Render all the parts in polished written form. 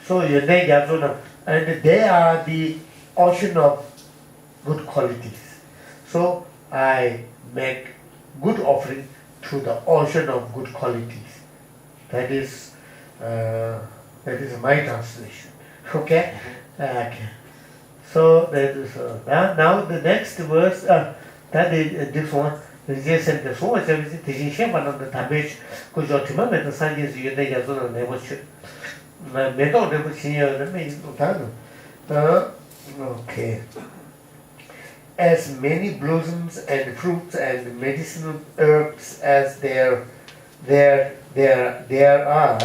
So and they are the ocean of good qualities. So I make good offering to the ocean of good qualities. That is my translation. Okay? Okay. So that is now the next verse. That is this one. This sentence. So it's everything. This is one of the damage. Because your team met the science. You need to know never should. Me don't never see you. Okay. As many blossoms and fruits and medicinal herbs as there are,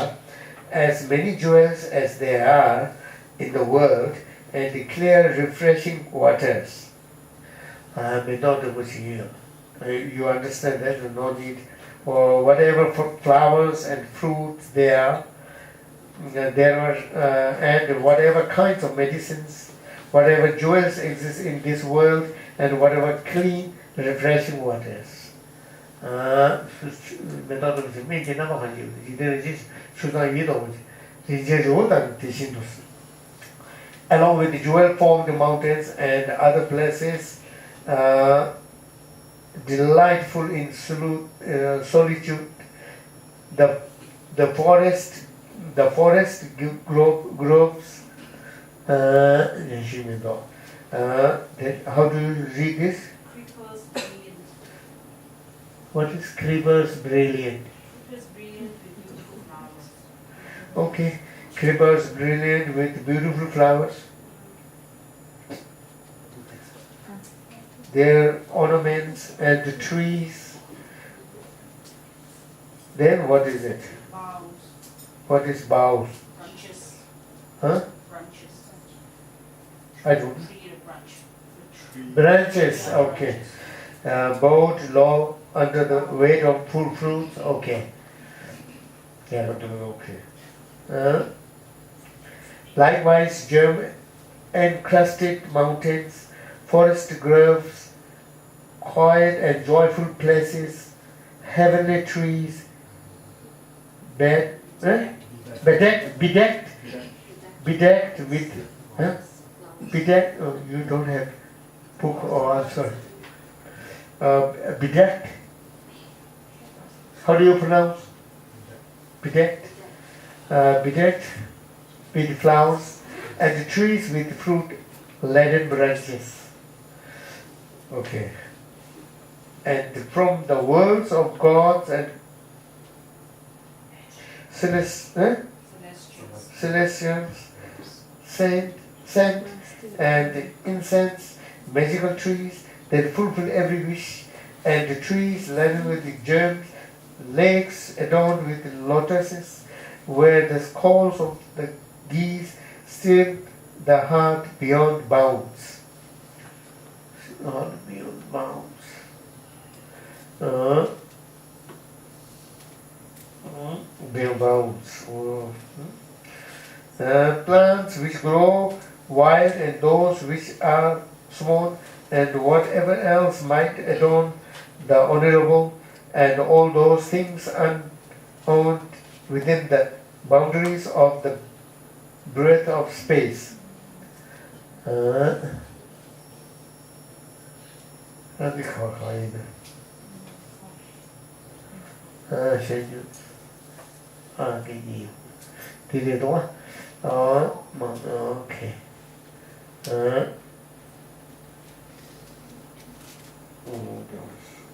as many jewels as there are in the world, and the clear, refreshing waters. You understand that? No need for whatever flowers and fruits there are, and whatever kinds of medicines, whatever jewels exist in this world, and whatever clean, refreshing waters. Along with the jewel-formed mountains and other places, delightful in solitude, the forest groves. How do you read this? Creepers brilliant. What is creepers brilliant? Creepers brilliant with beautiful flowers. Okay, creepers brilliant with beautiful flowers. Their ornaments and the trees. Then what is it? Boughs. What is boughs? Branches. Huh? Branches. I don't. Tree branch. Branches, okay. Bowed low under the weight of full fruits, okay. Yeah, okay. Likewise, germ encrusted mountains, forest groves, quiet and joyful places, heavenly trees, bedecked with, bedecked, oh, you don't have book or answer. Bedecked, how do you pronounce? Bedecked, bedecked with flowers, and the trees with fruit-laden branches. Okay. And from the worlds of gods and celestials, scent and incense, magical trees that fulfill every wish, and the trees laden with the germs, lakes adorned with lotuses, where the calls of the geese still the heart beyond bounds. Heart beyond bounds. Beyond bounds. Plants which grow wild and those which are small, and whatever else might adorn the honorable, and all those things unowned within the boundaries of the breadth of space. Okay.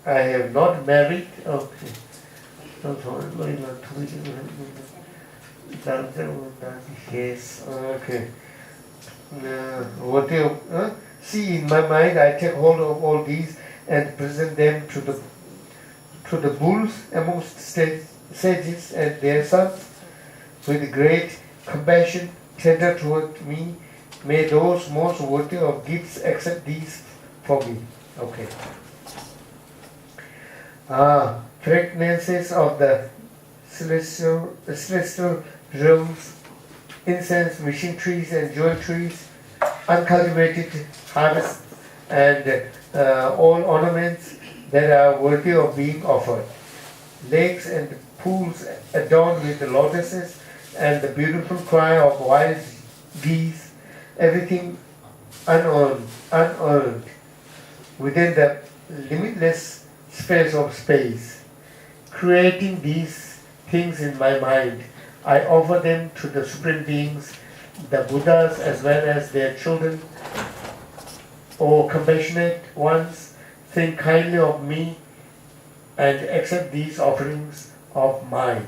I have not married. Okay. Yes. Okay. See, in my mind, I take hold of all these and present them to the bulls amongst sages and their sons with great compassion, tender toward me. May those most worthy of gifts accept these for me. Okay. Fragrances of the celestial realms, incense, mission trees and jewel trees, uncultivated harvest, and all ornaments that are worthy of being offered. Lakes and pools adorned with lotuses, and the beautiful cry of wild geese, everything unearned, within the limitless space of space. Creating these things in my mind, I offer them to the Supreme Beings, the Buddhas as well as their children. O compassionate ones, think kindly of me and accept these offerings of mine.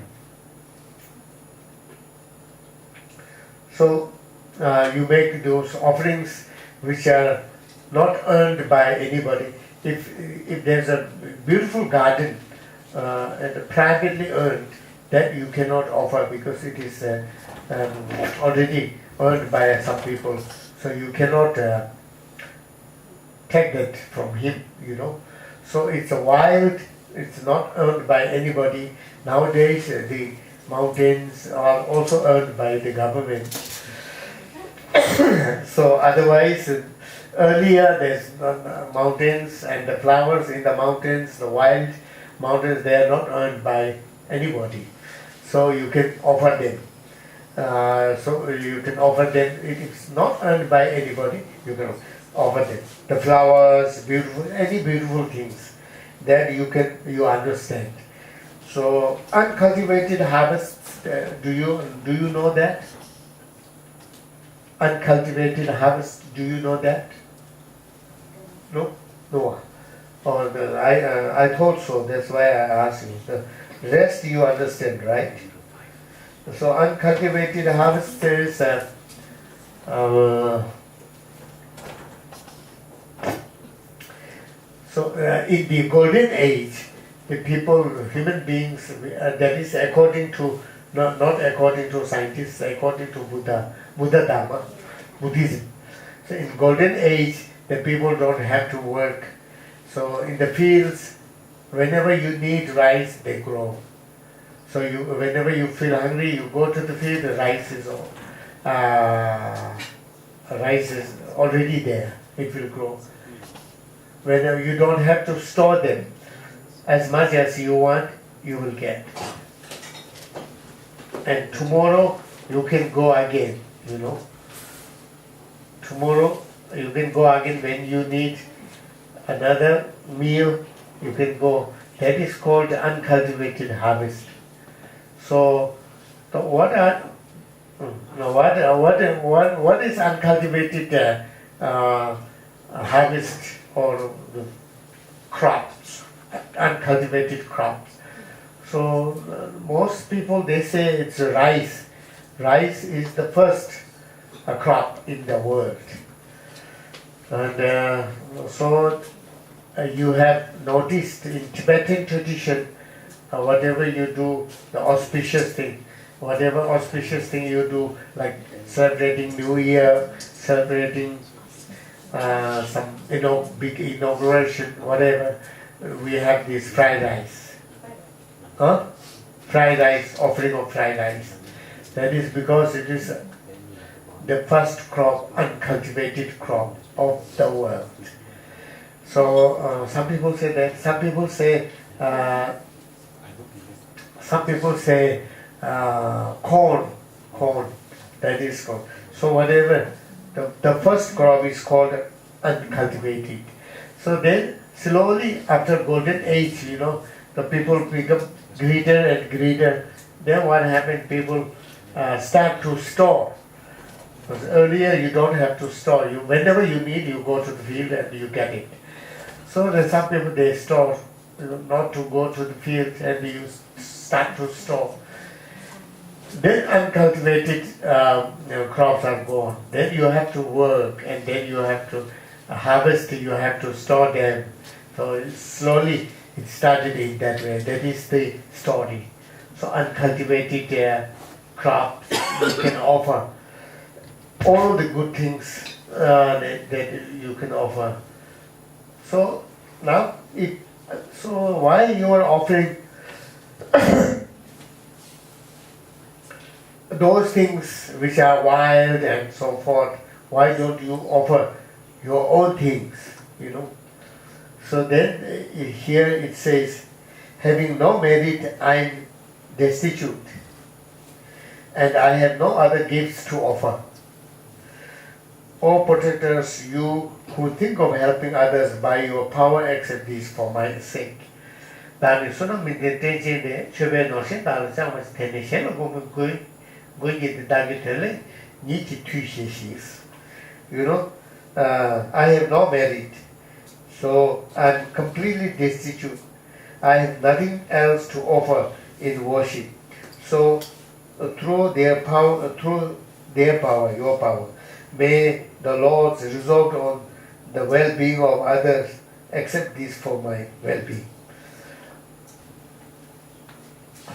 So you make those offerings which are not earned by anybody. If there's a beautiful garden and privately earned, that you cannot offer because it is already earned by some people. So you cannot take that from him, So it's a wild, it's not earned by anybody. Nowadays the mountains are also earned by the government. So otherwise, earlier there's mountains and the flowers in the mountains, the wild mountains, they are not earned by anybody. So you can offer them. It is not earned by anybody, you can offer them. The flowers, any beautiful things that you understand. So uncultivated harvest, do you know that? Uncultivated harvest, do you know that? No? No. I thought so, that's why I asked you. The rest you understand, right? So uncultivated harvest is in the golden age, the people, human beings, that is according to, not according to scientists, according to Buddha Dharma, Buddhism. So in golden age, the people don't have to work. So in the fields, whenever you need rice, they grow. So whenever you feel hungry, you go to the field, the rice is already there. It will grow. Whenever you don't have to store them, as much as you want, you will get. And tomorrow you can go again, Tomorrow you can go again when you need another meal, you can go. That is called uncultivated harvest. So what is uncultivated harvest or the crops, uncultivated crops? So most people, they say it's rice. Rice is the first crop in the world. And you have noticed in Tibetan tradition, whatever you do, the auspicious thing, you do, like celebrating New Year, celebrating some big inauguration, whatever, we have this fried rice. Fried rice, offering of fried rice. That is because it is the first crop, uncultivated crop of the world. So some people say that. Some people say corn. That is corn. So whatever, the first crop is called uncultivated. So then slowly after golden age, the people become greater and greater. Then what happened? People start to store. Because earlier you don't have to store. Whenever you need, you go to the field and you get it. So there's some people, they store, not to go to the field, and you start to store. Then uncultivated crops are gone. Then you have to work, and then you have to harvest, you have to store them. So slowly it started in that way. That is the story. So uncultivated crops, you can offer all the good things that you can offer. So now, why you are offering those things which are wild and so forth? Why don't you offer your own things? So then here it says, having no merit, I am destitute. and I have no other gifts to offer. O protectors, you who think of helping others by your power, accept these for my sake. That sort of meditation, the Chubby Notion, that was almost tension of going get the target, need to tweak. You know, I have no merit, so I'm completely destitute. I have nothing else to offer in worship. So, through their power, your power, may the Lord's resolve on the well-being of others, accept this for my well-being.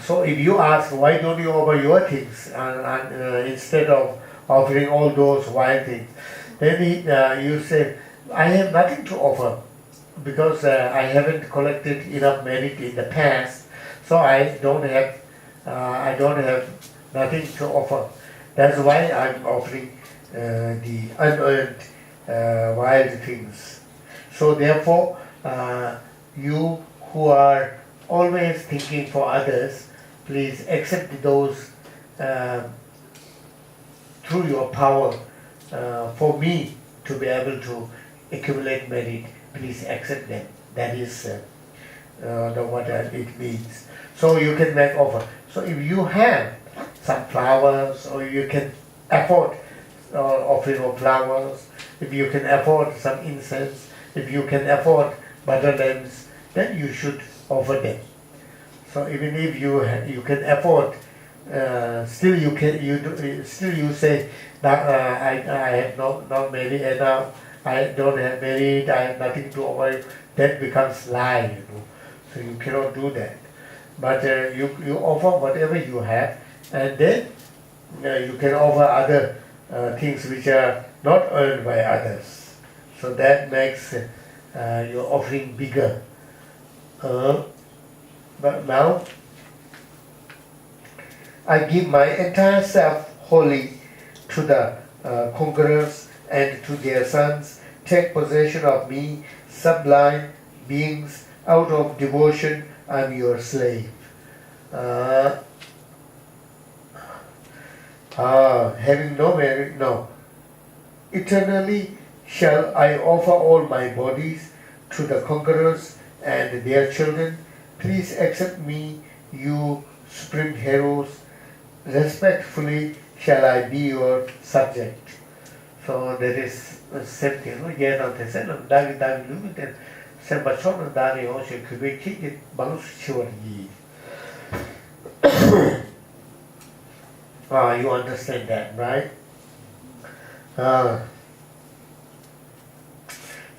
So if you ask, why don't you offer your things instead of offering all those wild things, then you say, I have nothing to offer because I haven't collected enough merit in the past, so I don't have nothing to offer. That's why I'm offering the unearned wild things. So therefore, you who are always thinking for others, please accept those through your power for me to be able to accumulate merit. Please accept them. That is what it means. So you can make offer. So if you have some flowers, or you can afford offering of flowers, if you can afford some incense, if you can afford butter lamps, then you should offer them. So even if you can afford, still you say that I have not married enough, I don't have married, I have nothing to offer. That becomes lie, So you cannot do that. But you offer whatever you have, and then you can offer other things which are not earned by others. So that makes your offering bigger. But now, I give my entire self wholly to the conquerors and to their sons. Take possession of me, sublime beings. Out of devotion, I am your slave. Having no merit, no. Eternally shall I offer all my bodies to the conquerors and their children. Please accept me, you supreme heroes. Respectfully shall I be your subject. So there is the same thing. You understand that, right?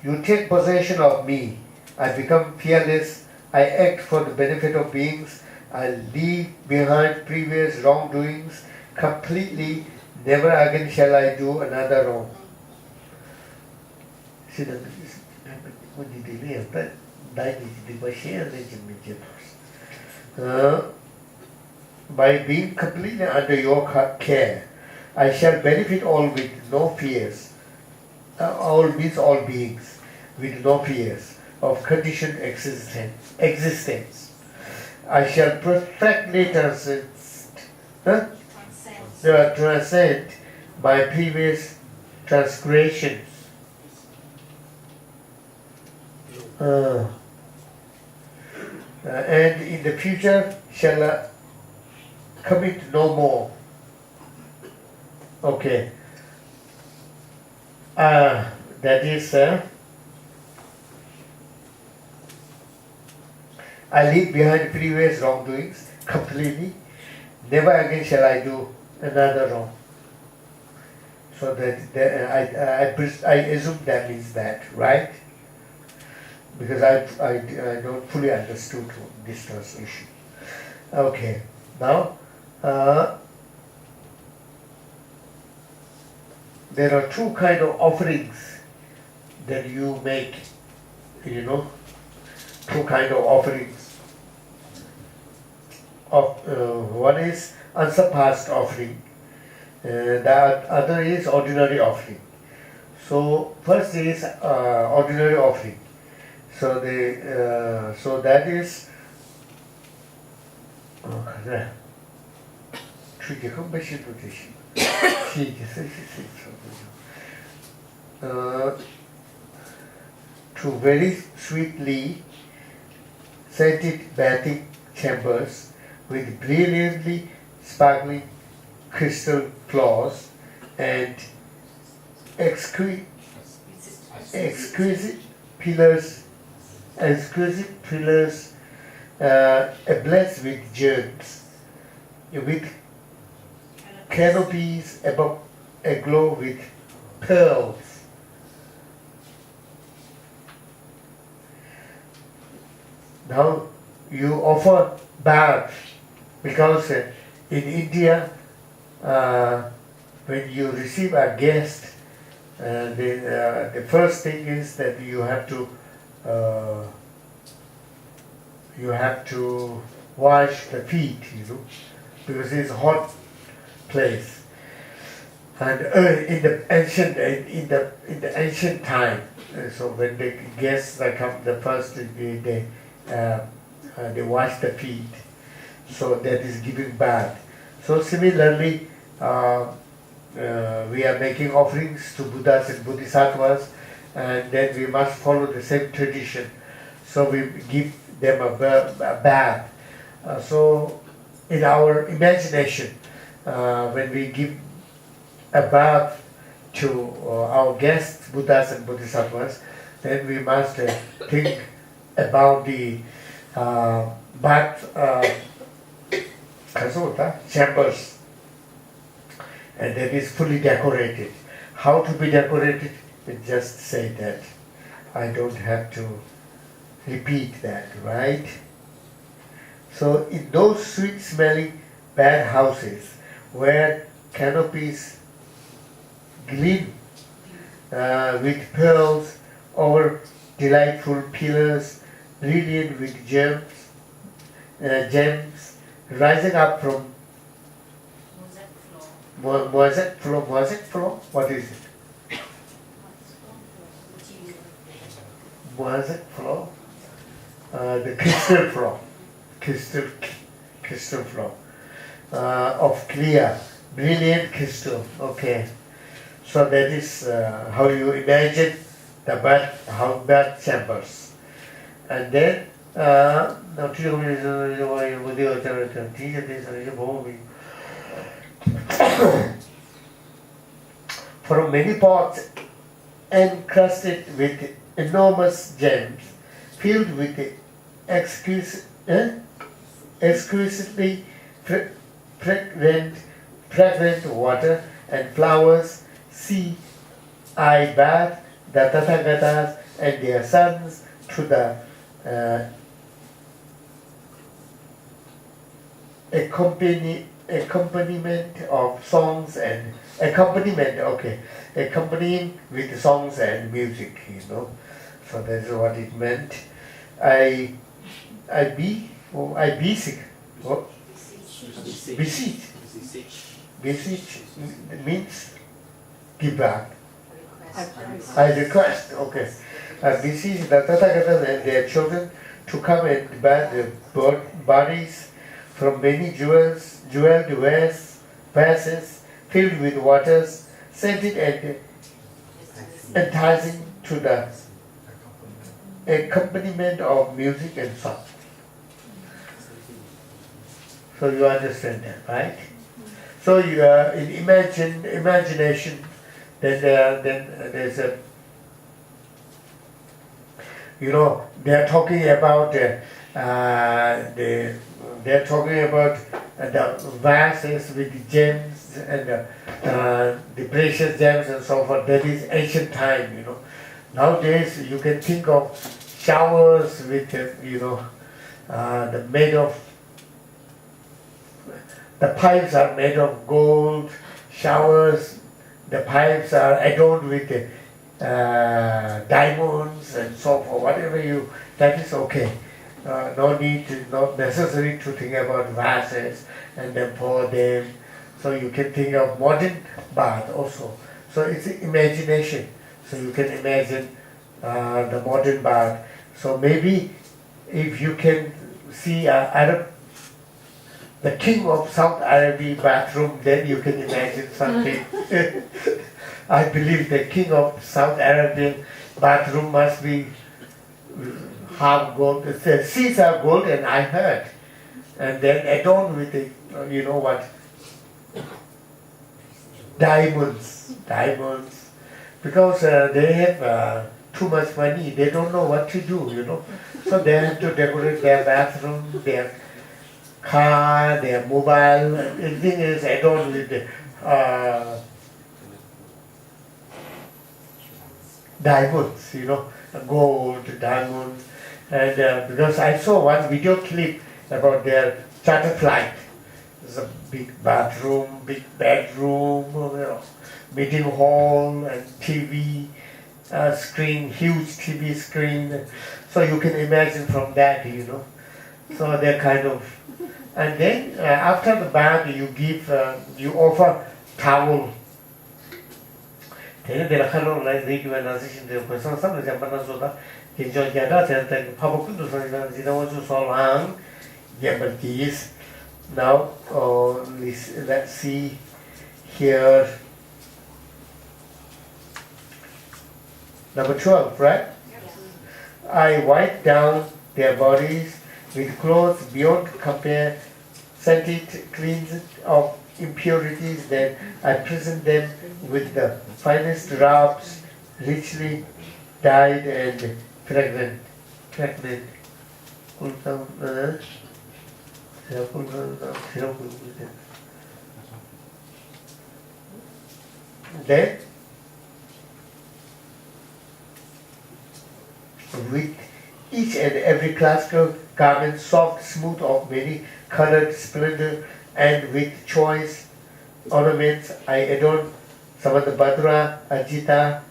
You take possession of me. I become fearless. I act for the benefit of beings. I leave behind previous wrongdoings completely. Never again shall I do another wrong. By being completely under your care, I shall benefit all with no fears. All means all beings with no fears of conditioned existence. I shall perfectly transcend my previous transgressions. And in the future shall commit no more. Okay. That is, I leave behind previous wrongdoings completely. Never again shall I do another wrong. So I assume that means that, right? Because I don't fully understood this translation. Okay, now there are two kind of offerings that you make, two kind of offerings. One is unsurpassed offering, the other is ordinary offering. So first is ordinary offering. So that is Two very sweetly scented bathing chambers with brilliantly sparkling crystal floors and exquisite pillars, ablaze with gems, with canopies above aglow with pearls. Now you offer bath because in India, when you receive a guest, the first thing is that you have to wash the feet, because it's a hot place. And in the ancient time, so when the guests come, the first they wash the feet. So that is giving bath. So similarly, we are making offerings to Buddhas and Bodhisattvas, and then we must follow the same tradition. So we give them a bath. So in our imagination, when we give a bath to our guests, Buddhas and Bodhisattvas, then we must think about the bath chambers, and that is fully decorated. How to be decorated? Just say that. I don't have to repeat that, right? So in those sweet-smelling bath houses where canopies gleam with pearls over delightful pillars, brilliant with gems rising up from mosaic floor. What is it? Mosaic floor. The crystal floor. Crystal floor of clear, brilliant crystal. Okay. So that is how you imagine the bath chambers. And then from many pots encrusted with enormous gems, filled with exquisitely fragrant water and flowers, see, I bath the Tathagatas and their sons to the accompaniment of songs and accompanying with songs and music, So that's what it meant. I beseech. What? Beseech means give back. I request. Okay. I beseech the Tathagatas and their children to come and bath their bodies from many jeweled vases filled with waters, scented and enticing to the accompaniment of music and song. So you understand that, right? So you are in imagination. Then there's a, they are talking about the vases with the gems and the precious gems and so forth. That is ancient time, Nowadays you can think of showers with, the pipes are made of gold, showers, the pipes are adorned with diamonds and so forth, that is okay. Not necessary to think about vases and then pour them. So you can think of modern bath also. So it's imagination. So you can imagine the modern bath. So maybe if you can see Arab the king of South Arabian bathroom, then you can imagine something. I believe the king of South Arabian bathroom must be half gold. The seats are gold, and I heard, and then adorned with the, you know what, diamonds, because they have too much money. They don't know what to do, you know. So they have to decorate their bathroom, their car, their mobile. Everything is adorned with diamonds, you know, gold, diamonds. And because I saw one video clip about their charter flight. There's a big bathroom, big bedroom, you know, meeting hall and TV screen, huge TV screen. So you can imagine from that, you know. So they're kind of, and then after the bath you give, you offer towel. Then they are kind of like they give an assistant to the person. Some of them are so that enjoy their data and public to the ones who saw long, gamble keys. Now, let's see here. Number 12, right? I wipe down their bodies with clothes beyond compare, scented, cleansed of impurities, then I present them with the finest robes, richly dyed and fragrant. Then, with each and every classical garment, soft, smooth, of many colored splendor, and with choice ornaments, I adorn Samanthabhadra, Ajita,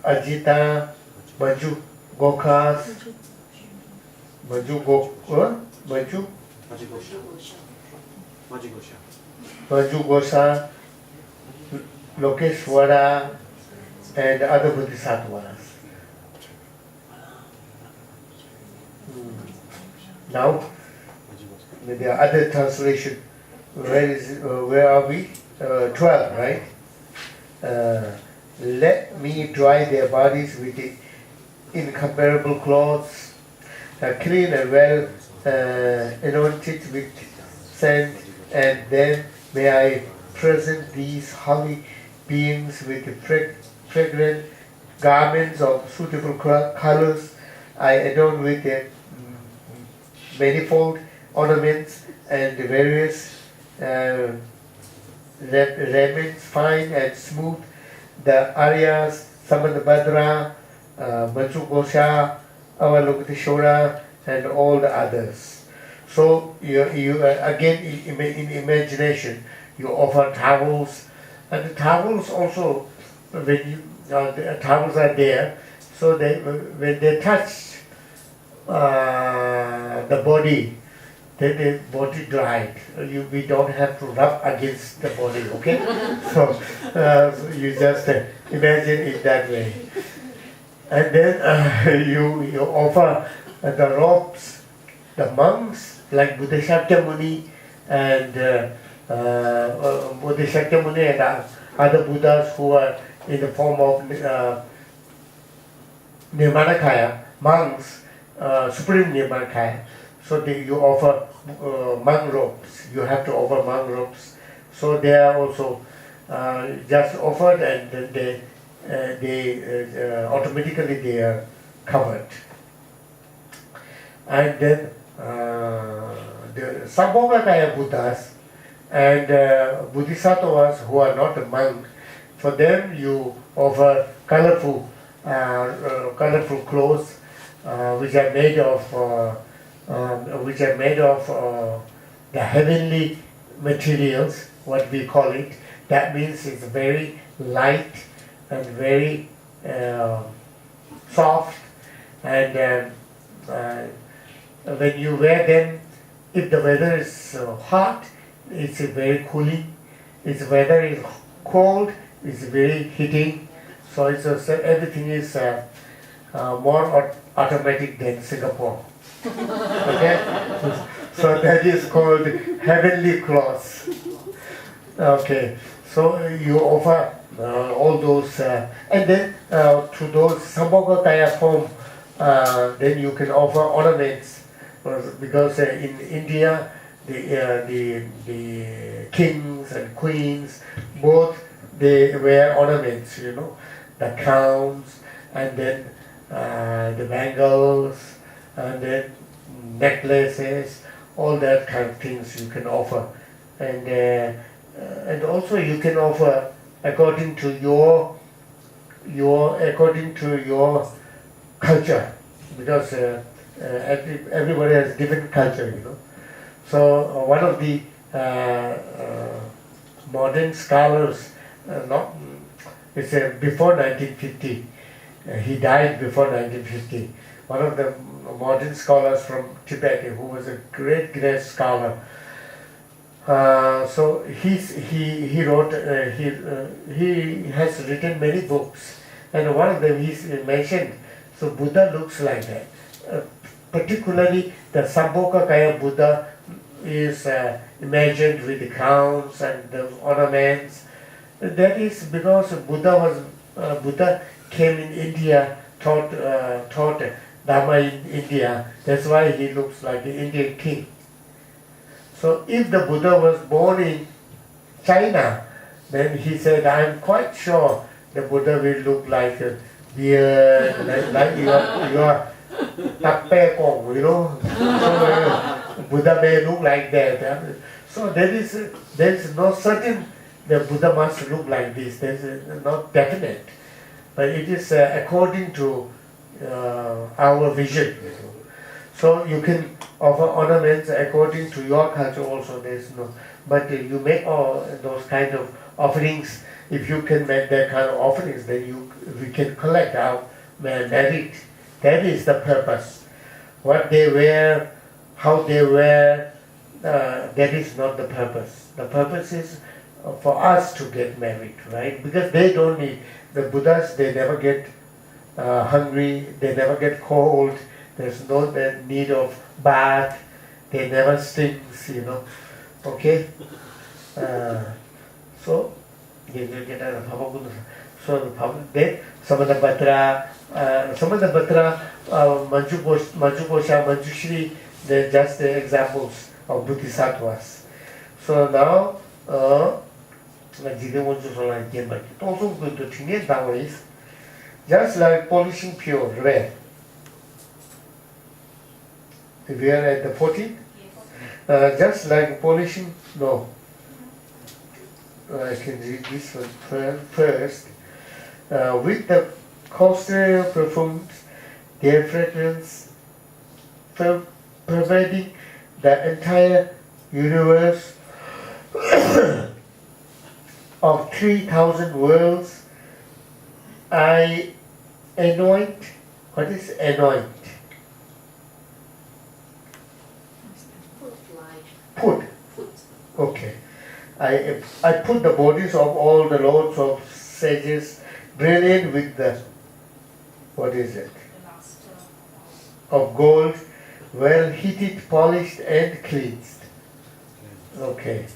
Ajita, Maju Gokhas, Maju Gosha, Lokeshwara, and other Bodhisattvas. Now, the other translation, where are we? 12, right? Let me dry their bodies with the incomparable clothes, clean and well anointed with scent, and then may I present these holy beings with the fragrant garments of suitable colors. I adorn with their manifold ornaments and various raiments, fine and smooth, the Aryas, Samanthabhadra, Manchugosha, Avalokiteshvara, and all the others. So you again in imagination you offer towels, and the towels also, when you the towels are there, so they when they touch the body, then the body dried. We don't have to rub against the body, okay? So you just imagine it that way. And then you offer the robes, the monks like Bodhisattva Muni and Bodhisattva Muni and other Buddhas who are in the form of Nirmanakaya, monks, Supreme Nirmanakaya. So you offer monk robes. You have to offer monk robes. So they are also just offered, and they automatically they are covered. And then the Sambhogakaya Buddhas and Bodhisattvas who are not a monk, for them you offer colorful clothes which are made of the heavenly materials, what we call it. That means it's very light and very soft, and when you wear them, if the weather is hot, it's very cooling. If the weather is cold, it's very heating. So it's everything is more automatic than Singapore. Okay? So that is called heavenly cross. Okay, so you offer all those, and then to those Sambhogakaya form, then you can offer ornaments, because in India, the kings and queens, both they wear ornaments, the crowns, and then the bangles, and then necklaces, all that kind of things you can offer, and also you can offer according to your culture, because everybody has different culture, So one of the modern scholars, it's before 1950. He died before 1950. One of the modern scholars from Tibet, who was a great scholar. So he wrote. He has written many books, and one of them he mentioned. So Buddha looks like that. Particularly the Sambhogakaya Buddha is imagined with the crowns and the ornaments. That is because Buddha came in India, taught Dharma in India. That's why he looks like the Indian king. So if the Buddha was born in China, then he said, I'm quite sure the Buddha will look like a beard, like your tappe kong, So Buddha may look like that. So there is no certain the Buddha must look like this. There is not definite, but it is according to our vision. So you can offer ornaments according to your culture also. There is no, but you make all those kind of offerings. If you can make that kind of offerings, then we can collect our merit. That is the purpose. What they wear, how they wear, that is not the purpose. The purpose is for us to get merit, right? Because they don't need, the Buddhas, they never get hungry, they never get cold, there's no need of bath, they never stinks, Okay? So, they will get out of Bhavagunasa. So, then, Samadabhatra, Manjukosha, Manjushri, they're just the examples of Bodhisattvas. So now, just like polishing pure red. We are at the 14? Yes. Just like polishing, no. I can read this one first. With the costly perfumes, their fragrance pervading the entire universe of 3,000 worlds, I anoint. What is anoint? Put. Okay. I put the bodies of all the lords of sages, brilliant with the, what is it? The last Of gold, well heated, polished, and cleansed. Okay.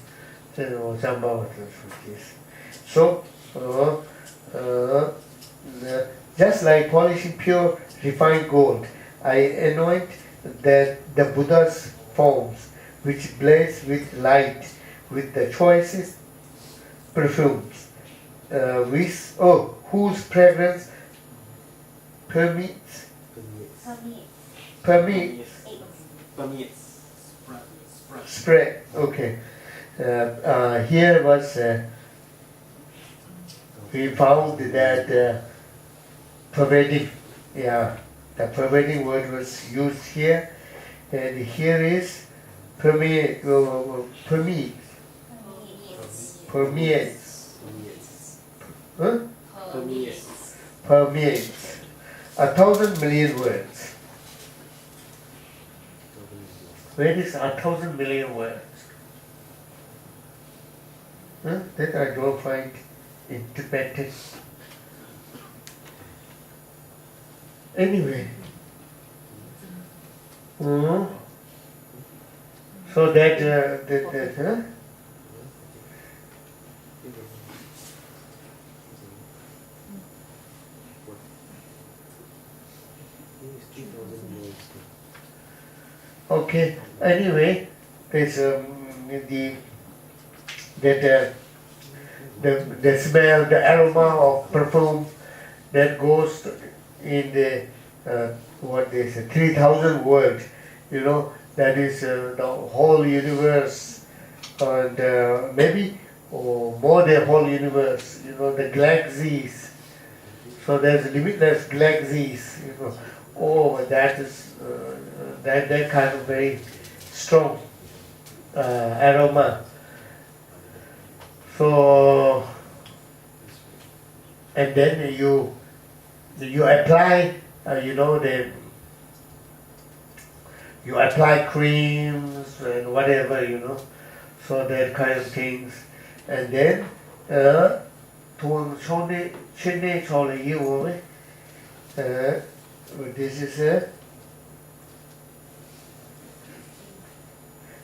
So, just like polishing pure, refined gold, I anoint the Buddha's forms, which blaze with light, with the choicest perfumes, whose fragrance permeates. Spread. Okay. Here was we found that pervading. Yeah, the pervading word was used here, and here is permeates. Huh? Permeates. 1,000 million words. Where is 1,000 million words? That I don't find in Tibetan. Anyway, Mm. So that, huh? Okay. Anyway, there's the smell, the aroma of perfume that goes in the what they say 3,000 world. You know, that is the whole universe, and maybe more than whole universe. You know, the galaxies. So there's limitless galaxies. You know, oh, that is that kind of very strong aroma. So, and then you apply, you apply creams and whatever, so that kind of things, and then this is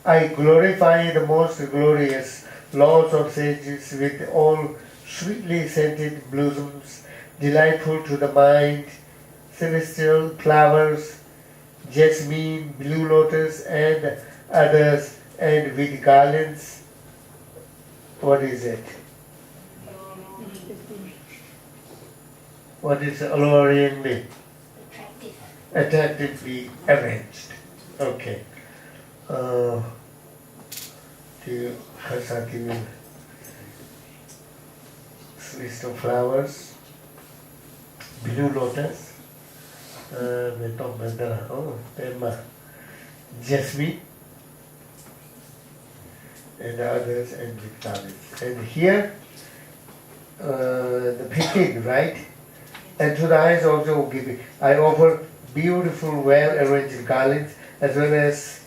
I glorify the most glorious lords of sages with all sweetly scented blossoms, delightful to the mind, celestial flowers, jasmine, blue lotus, and others, and with garlands. What is it? What is alluringly? Attractively arranged. Okay. The list of flowers, blue lotus, jasmine, and others, and with garlands. And here, the 15, right? And to the eyes also giving. I offer beautiful, well-arranged garlands as well as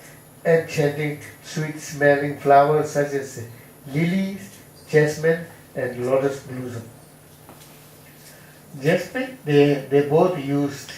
enchanting, sweet-smelling flowers such as lilies, jasmine, and lotus blossom. Jasmine, they both used